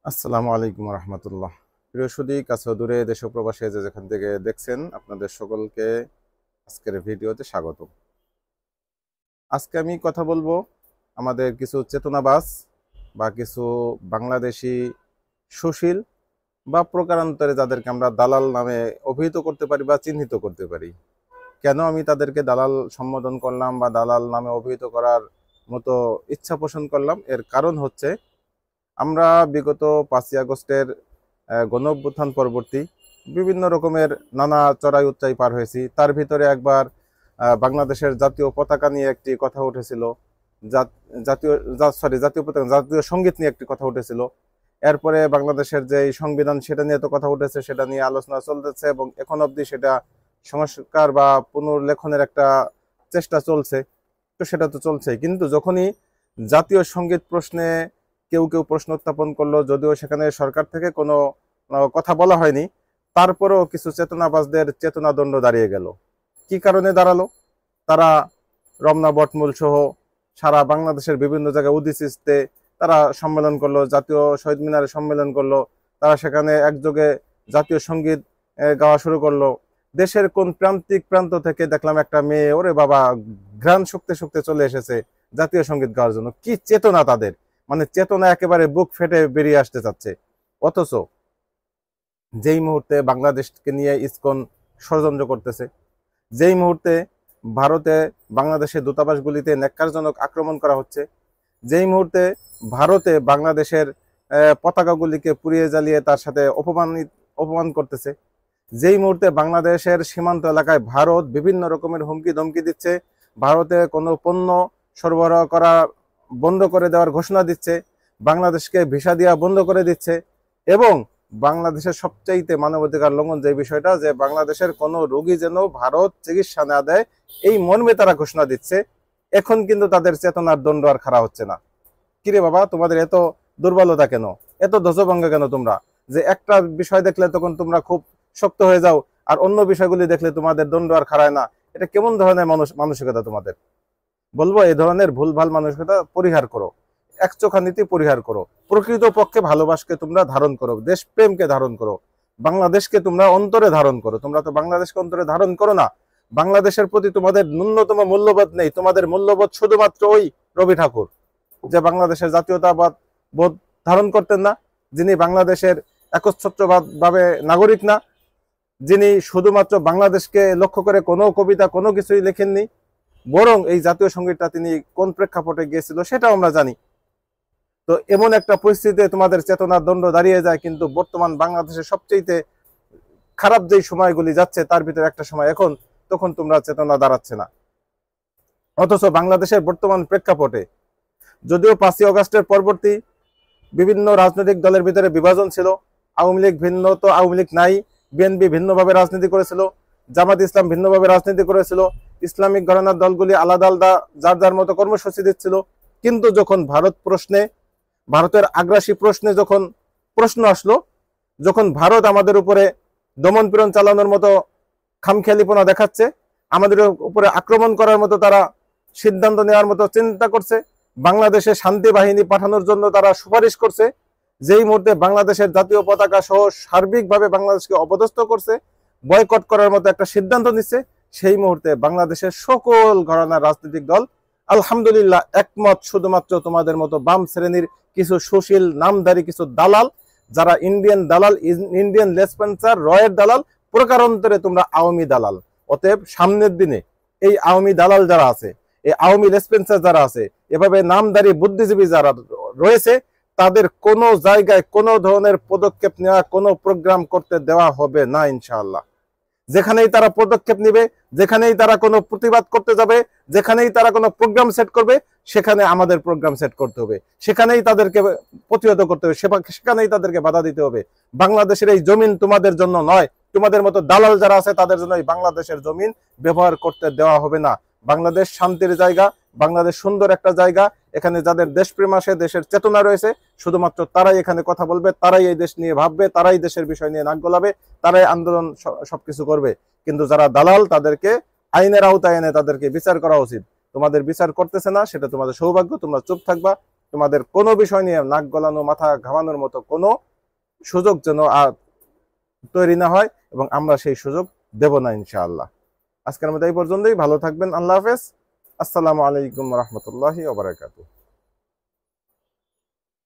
আসসালামু আলাইকুম রহমতুল্লাহ। প্রিয় সুদী, কাছে ও দূরে, দেশ ও প্রবাসে যে যেখান থেকে দেখছেন, আপনাদের সকলকে আজকের ভিডিওতে স্বাগত। আজকে আমি কথা বলবো আমাদের কিছু চেতনাবাজ বা কিছু বাংলাদেশি সুশীল বা প্রকারান্তরে যাদেরকে আমরা দালাল নামে অভিহিত করতে পারি বা চিহ্নিত করতে পারি। কেন আমি তাদেরকে দালাল সম্বোধন করলাম বা দালাল নামে অভিহিত করার মতো ইচ্ছা পোষণ করলাম, এর কারণ হচ্ছে আমরা বিগত 5ই আগস্টের গণঅভ্যুত্থান পরবর্তী বিভিন্ন রকমের নানা চড়াই উচ্চাই পার হয়েছি। তার ভিতরে একবার বাংলাদেশের জাতীয় পতাকা নিয়ে একটি কথা উঠেছিল, জাতীয় পতাকা, জাতীয় সঙ্গীত নিয়ে একটি কথা উঠেছিল। এরপরে বাংলাদেশের যে সংবিধান সেটা নিয়ে তো কথা উঠেছে, সেটা নিয়ে আলোচনা চলতেছে এবং এখন অবধি সেটা সংস্কার বা পুনর্লেখনের একটা চেষ্টা চলছে। তো সেটা তো চলছেই, কিন্তু যখনই জাতীয় সঙ্গীত প্রশ্নে কেউ কেউ প্রশ্ন উত্থাপন করলো, যদিও সেখানে সরকার থেকে কোনো কথা বলা হয়নি, তারপরেও কিছু চেতনাবাজদের চেতনাদণ্ড দাঁড়িয়ে গেল। কি কারণে দাঁড়ালো? তারা রমনা বটমূল সহ সারা বাংলাদেশের বিভিন্ন জায়গায় উদীচীতে তারা সম্মেলন করলো, জাতীয় শহীদ মিনারে সম্মেলন করলো। তারা সেখানে একযোগে জাতীয় সঙ্গীত গাওয়া শুরু করলো। দেশের কোন প্রান্ত থেকে দেখলাম একটা মেয়ে, ওরে বাবা, ঘ্রাণ শুকতে শুকতে চলে এসেছে জাতীয় সঙ্গীত গাওয়ার জন্য। কি চেতনা তাদের! মানে চেতনা একেবারে বুক ফেটে বেরিয়ে আসতে চাচ্ছে। অথচ যেই মুহূর্তে বাংলাদেশকে নিয়ে ইসকন ষড়যন্ত্র করতেছে, যেই মুহূর্তে ভারতে বাংলাদেশের দূতাবাসগুলিতে ন্যাক্কারজনক আক্রমণ করা হচ্ছে, যেই মুহূর্তে ভারতে বাংলাদেশের পতাকাগুলিকে পুড়িয়ে জ্বালিয়ে তার সাথে অপমান করতেছে, যেই মুহূর্তে বাংলাদেশের সীমান্ত এলাকায় ভারত বিভিন্ন রকমের হুমকি ধমকি দিচ্ছে, ভারতে কোনো পণ্য সরবরাহ করা বন্ধ করে দেওয়ার ঘোষণা দিচ্ছে, বাংলাদেশকে ভিসা দেওয়া বন্ধ করে দিচ্ছে, এবং বাংলাদেশের সবচাইতে মানবাধিকার লঙ্ঘন যে বিষয়টা, যে বাংলাদেশের কোনো রোগী যেন ভারত চিকিৎসা না দেয়, এই মর্মে তারা ঘোষণা দিচ্ছে। এখন কিন্তু তাদের চেতনার দণ্ড আর খাড়া হচ্ছে না। কিরে বাবা, তোমাদের এত দুর্বলতা কেন, এত ধ্বজভঙ্গ কেন তোমরা? যে একটা বিষয় দেখলে তখন তোমরা খুব শক্ত হয়ে যাও, আর অন্য বিষয়গুলি দেখলে তোমাদের দণ্ড আর খাড়ায় না। এটা কেমন ধরনের মানসিকতা তোমাদের? বলবো, এই ধরনের ভুলভাল মানসিকতা পরিহার করো, একচোখা নীতি পরিহার করো। প্রকৃত পক্ষে ভালোবাসকে তোমরা ধারণ করো, দেশপ্রেমকে ধারণ করো, বাংলাদেশকে তোমরা অন্তরে ধারণ করো। তোমরা তো বাংলাদেশকে অন্তরে ধারণ করো না। বাংলাদেশের প্রতি তোমাদের ন্যূনতম মূল্যবোধ নেই। তোমাদের মূল্যবোধ শুধুমাত্র ওই রবি ঠাকুর, যে বাংলাদেশের জাতীয়তাবাদ বোধ ধারণ করতেন না, যিনি বাংলাদেশের একচ্ছত্রবাদ ভাবে নাগরিক না, যিনি শুধুমাত্র বাংলাদেশকে লক্ষ্য করে কোনো কবিতা কোনো কিছুই লেখেননি, বরং এই জাতীয় সঙ্গীতটা তিনি কোন প্রেক্ষাপটে গিয়েছিল সেটাও আমরা জানি। তো এমন একটা পরিস্থিতিতে তোমাদের চেতনার দণ্ড দাঁড়িয়ে যায়। কিন্তু বর্তমান বাংলাদেশের সবচেয়ে খারাপ যেই সময়গুলি যাচ্ছে তার ভিতরে একটা সময় এখন, তখন তোমরা চেতনা দাঁড়াচ্ছে না। অথচ বাংলাদেশের বর্তমান প্রেক্ষাপটে, যদিও 5ই আগস্টের পরবর্তী বিভিন্ন রাজনৈতিক দলের ভিতরে বিভাজন ছিল, আওয়ামী লীগ ভিন্ন তো আওয়ামী লীগ নাই, বিএনপি ভিন্নভাবে রাজনীতি করেছিল, জামাত ইসলাম ভিন্নভাবে রাজনীতি করেছিল, ইসলামিক ঘরানার দলগুলি আলাদা আলাদা যার যার মতো কর্মসূচি দিচ্ছিল। কিন্তু যখন ভারত প্রশ্নে, ভারতের আগ্রাসী প্রশ্নে যখন প্রশ্ন আসলো, যখন ভারত আমাদের উপরে দমন পীড়ন চালানোর মতো খামখেয়ালিপনা দেখাচ্ছে, আমাদের উপরে আক্রমণ করার মতো তারা সিদ্ধান্ত নেওয়ার মতো চিন্তা করছে, বাংলাদেশে শান্তি বাহিনী পাঠানোর জন্য তারা সুপারিশ করছে, যেই মুহূর্তে বাংলাদেশের জাতীয় পতাকা সহ সার্বিকভাবে বাংলাদেশকে অপদস্থ করছে, বয়কট করার মতো একটা সিদ্ধান্ত নিচ্ছে, সেই মুহূর্তে বাংলাদেশের সকল ঘরানার রাজনৈতিক দল আলহামদুলিল্লাহ একমত। শুধুমাত্র তোমাদের মতো বাম শ্রেণীর কিছু সুশীল নামধারী কিছু দালাল, যারা ইন্ডিয়ান দালাল, ইন্ডিয়ান লেসপেন্সার, রয়ের দালাল, প্রকারান্তরে তোমরা আওয়ামী দালাল। অতএব সামনের দিনে এই আওয়ামী দালাল যারা আছে, এই আওয়ামী লেসপেন্সার যারা আছে, এভাবে নামধারী বুদ্ধিজীবী যারা রয়েছে, তাদের কোনো জায়গায় কোনো ধরনের পদক্ষেপ নেওয়া, কোনো প্রোগ্রাম করতে দেওয়া হবে না ইনশাআল্লাহ। যেখানেই তারা পদক্ষেপ নেবে, যেখানেই তারা কোনো প্রতিবাদ করতে যাবে, যেখানেই তারা কোনো প্রোগ্রাম সেট করবে, সেখানে আমাদের প্রোগ্রাম সেট করতে হবে, সেখানেই তাদেরকে প্রতিহত করতে হবে, সেখানেই তাদেরকে বাধা দিতে হবে। বাংলাদেশের এই জমিন তোমাদের জন্য নয়, তোমাদের মতো দালাল যারা আছে তাদের জন্য এই বাংলাদেশের জমিন ব্যবহার করতে দেওয়া হবে না। বাংলাদেশ শান্তির জায়গা, বাংলাদেশ সুন্দর একটা জায়গা। এখানে যাদের দেশপ্রেম আছে, দেশের চেতনা রয়েছে, শুধুমাত্র তারাই এখানে কথা বলবে, তারাই এই দেশ নিয়ে ভাববে, তারাই দেশের বিষয় নিয়ে নাক গলাবে, তারাই আন্দোলন সবকিছু করবে। কিন্তু যারা দালাল, তাদেরকে আইনের আওতায় এনে তাদেরকে বিচার করা উচিত। তোমাদের বিচার করতেছে না, সেটা তোমাদের সৌভাগ্য, তোমরা চুপ থাকবা। তোমাদের কোনো বিষয় নিয়ে নাক গলানো মাথা ঘামানোর মতো কোনো সুযোগ যেন তৈরি না হয়, এবং আমরা সেই সুযোগ দেব না ইনশাআল্লাহ। আজকের মতো এই পর্যন্তই। ভালো থাকবেন। আল্লাহ হাফেজ। আসসালামু আলাইকুম রহমতুল্লাহি ওয়া বারাকাতুহু।